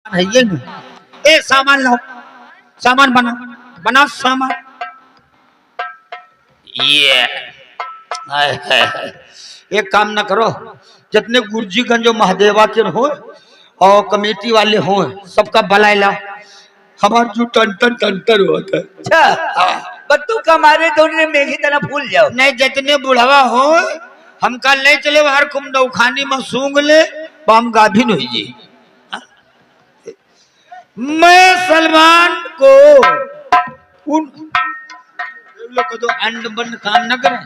है ये नहीं। ए सामान लाओ, सामान बना बना सामान। ये एक काम ना करो, जितने गुरजीगंज महादेवा के हो और कमेटी वाले हो सबका बलाइला, हमारा जो टन होता है। अच्छा बत्तू कमारे दोनों मेघी तरह भूल जाओ। नहीं जितने बुढ़वा हो हम कल नहीं चले बाहर कुम नौखानी में सूंघ ले हम गाभिन हो जी। मैं सलमान को उन लोग को तो अंड बंद काम न करें,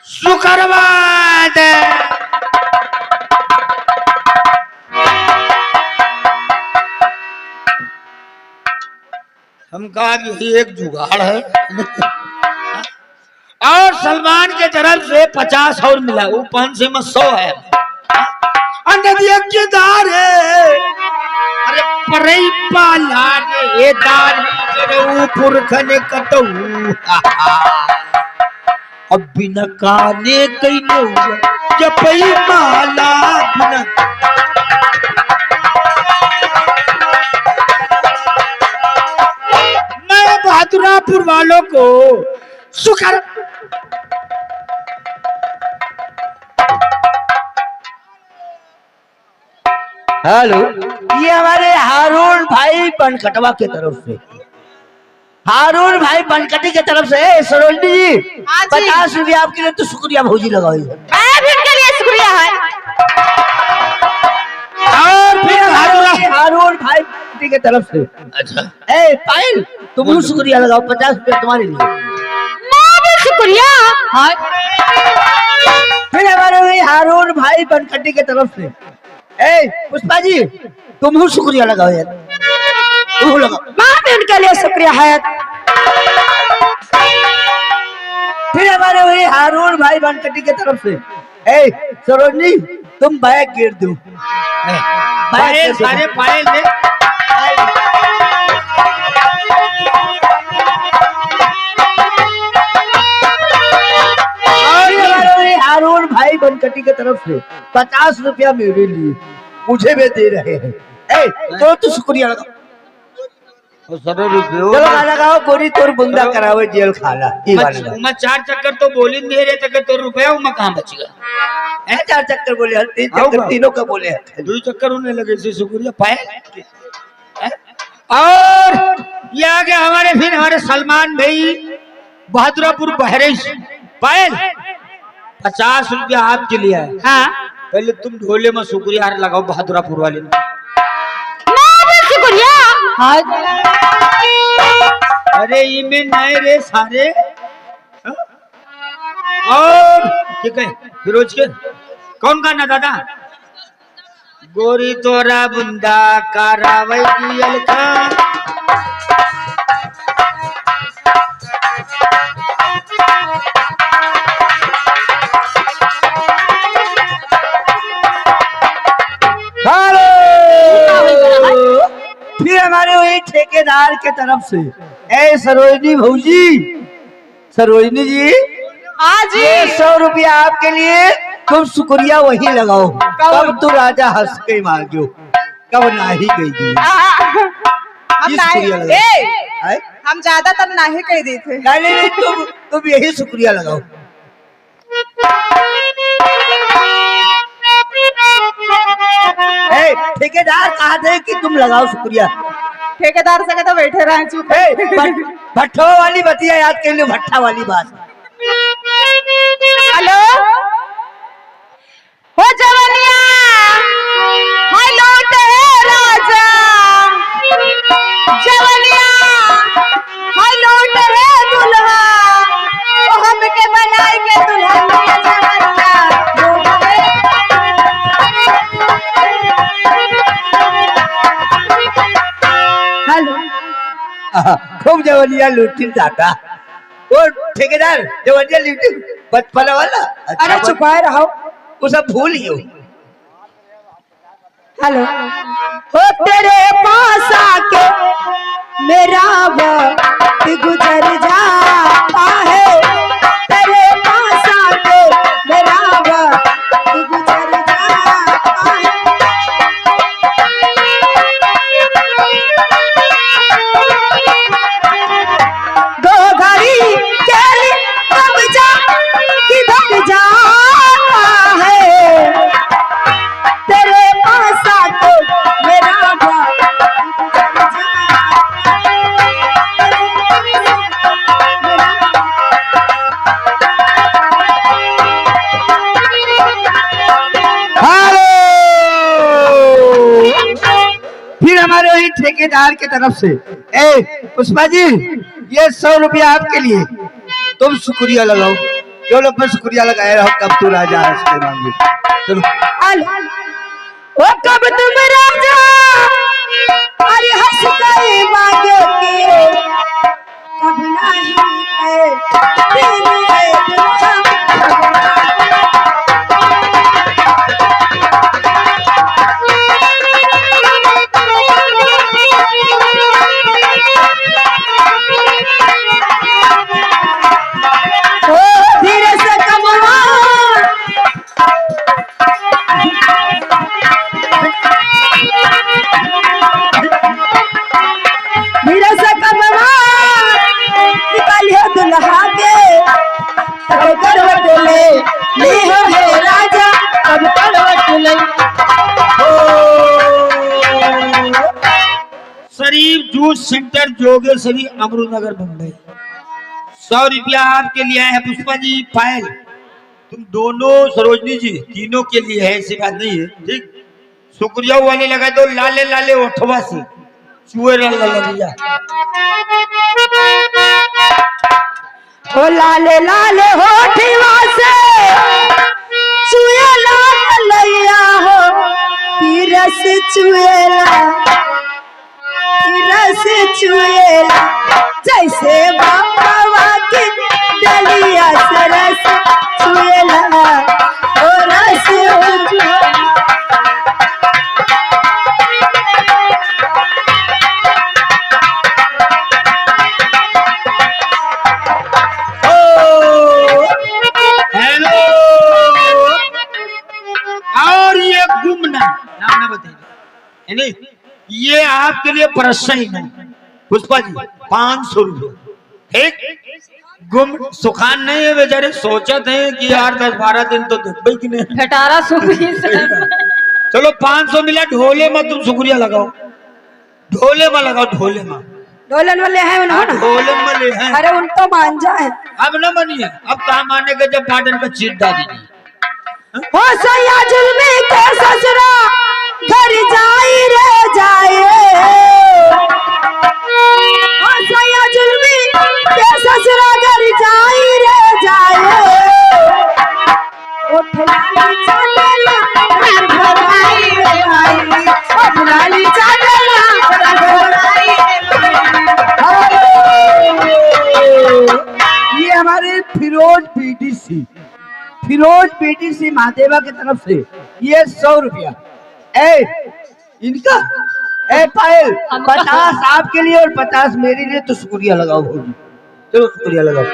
शुक्रवार हम कहा कि एक जुगाड़ है और सलमान के तरफ से 50 और मिला, वो 500 में 100 है। दार है अरे परई पाला रे दार करू पुरखने कतऊ अब बिना काने कई न जपई माला बिना बहादुरापुर वालों को शुक्र। हेलो, ये हमारे हारून भाई बनकटवा के तरफ से, हारून भाई बनकटी के तरफ से सरोजनी जी 50 रुपया आपके लिए तो शुक्रिया भौजी लगाओ। मैं भी इनके लिए शुक्रिया है। और फिर हारून भाई की तरफ से अच्छा ए पायल तुम शुक्रिया लगाओ, 50 रुपया तुम्हारे लिए। मैं भी शुक्रिया। हाँ फिर हमारे हारून भाई बनकटी के तरफ से ए पुष्पा जी तुम शुक्रिया लगाओ यार, तुम लगाओ। मैं भी इनके लिए शुक्रिया है। फिर हमारे वही हारून भाई बनकटी के तरफ से ए सरोजनी तुम बैग गिर दो, पायल सारे पायल दे। हारून भाई बनकटी के तरफ से 50 रुपया मेरे लिए, मुझे भी दे रहे हैं। तो शुक्रिया लगाओ, चलो लगाओ गोरी तोर बुंदा कराओ जेल खाला। मैं 4 चक्कर तो बोली मेरे तक तो रुपया मैं कहाँ बचेगा। 4 चक्कर बोले, 3 चक्कर तीनों का बोले, 2 चक्कर होने लगे से शुक्रिया पायल। और ये आ गया हमारे फिर हमारे सलमान भाई बहादुरापुर बहरेच पायल 50 रुपया आपके लिए है। हाँ पहले तुम ढोले में शुक्रिया लगाओ बहादुरापुर वाले ने। मैं भी शुक्रिया। हाँ अरे इमे नए रे सारे। और ठीक है फिरोज के कौन गाना दादा? गोरी तोरा बुंदा कारावई दियल खा फिर हमारे वही ठेकेदार के तरफ से ए सरोजनी भौजी, सरोजनी जी हाँ जी 100 रुपया आपके लिए, तुम शुक्रिया वही लगाओ। कब तू राजा हंस के मांगो, कब नाही गई थी। हम ज्यादातर नहीं कह दी थे। नहीं तुम यही शुक्रिया लगाओ। ठेकेदार कहा थे कि तुम लगाओ शुक्रिया। ठेकेदार से तो बैठे रहे चुप। भट्ठो वाली बतिया याद कर लो, भट्ठा वाली बात। हेलो हो जवनिया हाय लौट है राजा, जवनिया हाय लौट है दुल्हा, ओ हमके बनाए के दुल्हन खूब जवनिया लूटी जाता। वो ठेकेदार जवनिया लूटी बचपना वाला। अरे छुपाए रहो, वो सब भूल गयो। हेलो हो तेरे पास आके मेरा वक्त गुजर जाता है, तेरे पास आके मेरा वक्त गुजर जाता है। हमारे वही ठेकेदार की तरफ से। ए पुष्पा जी, ये 100 रुपया आपके लिए, तुम शुक्रिया लगाओ। जो लोग मैं शुक्रिया लगाए रहो, कब तू राजा है इसके मांगे। चलो ओ कब तुम राजा अरे हंस गए मांगोगे, कब नहीं है दिन है दुनिया। धीरे से कमवा धीरे से कमवा निकालिए दुल्हा के, तब करवट ले हो हे राजा, तब करवट ले। शरीफ जूस सेंटर जोगेश्वरी अमरूनगर मुंबई। 100 रुपया आपके लिए है पुष्पा जी। पायल तुम दोनों, सरोजनी जी तीनों के लिए है, ऐसी बात नहीं है, ठीक। शुक्रिया वाले लगा दो, लाले लाले ओठवा से चूहे लगिया। ओ लाले लाले होठवा से चुएला लैया हो, रस चुएला रस चुएला, जैसे बाबा की डलिया से रस चुएला, ओ रस चुएला। हेलो, और ये गुमना नाम ना बताइए, नहीं ये आपके लिए परस्सा ही नहीं। पुष्पा जी 500 रुपये, एक गुम सुखान नहीं है बेचारे, सोचत है कि यार 10-12 दिन तो देख कि नहीं। 1820 चलो 500 मिला। ढोले में तुम शुक्रिया लगाओ, ढोले में लगाओ, ढोले में। डोलन वाले हैं उन्होंने, ढोले में ले हैं। अरे उन तो मान जाए। अब न मानिए, अब कहा मानेगा जब बाटन का चीट डाली। हो सैया जुल्मी के ससुरा घर जाई रे जाए, हो सैया जुल्मी के ससुरा घर जाई रे जाए, उठ लाली चाटला घर भराई रे भाई, उठ लाली चाटला घर भराई रे भाई। ये हमारे फिरोज पीटीसी महादेवा की तरफ से ये 100 रुपया। ए इनका, ए पायल 50 आपके लिए और 50 मेरे लिए, तो शुक्रिया लगाओ होगी। चलो शुक्रिया लगाओ।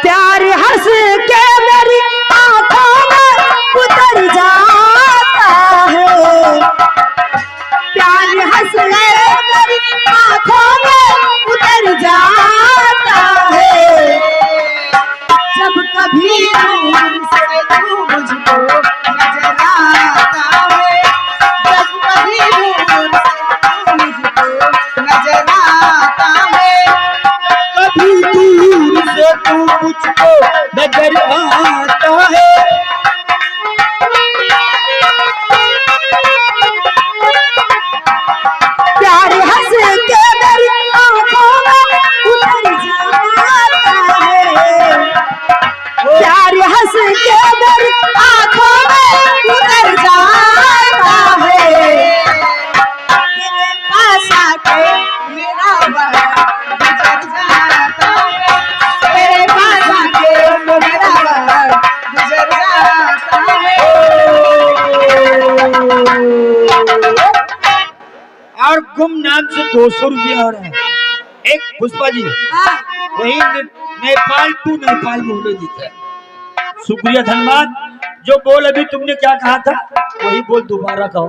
प्यार हंस के मेरी आंखों में उतर जाता है, प्यार हंस के मेरी आंखों में उतर जाता है, जब कभी दूर से तू मुझको नजर आता है, जब कभी दूर से तू मुझको नजर आता है, कभी दूर से तू मुझको नजर आता है। प्यार हंस के मेरी आंखों में उतर जाता है, प्यार हंस के मेरी आंखों में उतर जाता है, तेरे पास आके मेरा वक्त गुजर जाता है, तेरे पास आके मेरा वक्त गुजर जाता है। और गुम नाम से 200 रुपया हो रहा है। एक पुष्पा जी वही नेपाल टू नेपाल बोले जीता है। शुक्रिया, धन्यवाद। जो बोल अभी तुमने क्या कहा था वही बोल दोबारा कहो।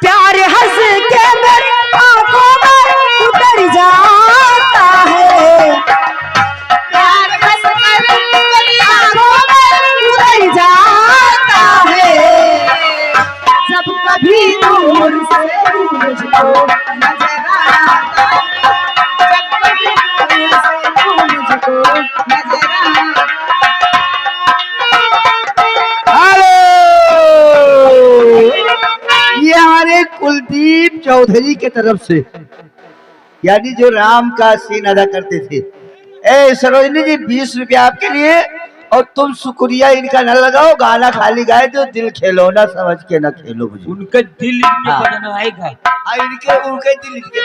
प्यार हंस के मेरी आंखों में उतर जाता है, प्यार हंस के मेरी आंखों में उतर जाता है, जब कभी दूर से मुझको नजर आता है, जब कभी दूर चौधरी के तरफ से, यानी जो राम का सीन अदा करते थे। ए सरोजनी जी 20 रुपया आपके लिए, और तुम शुक्रिया इनका न लगाओ, गाना खाली गाए तो दिल खेलो ना समझ के ना खेलो। उनका दिल इनके हाँ। बनवाएगा। इनके उनके दिल इनके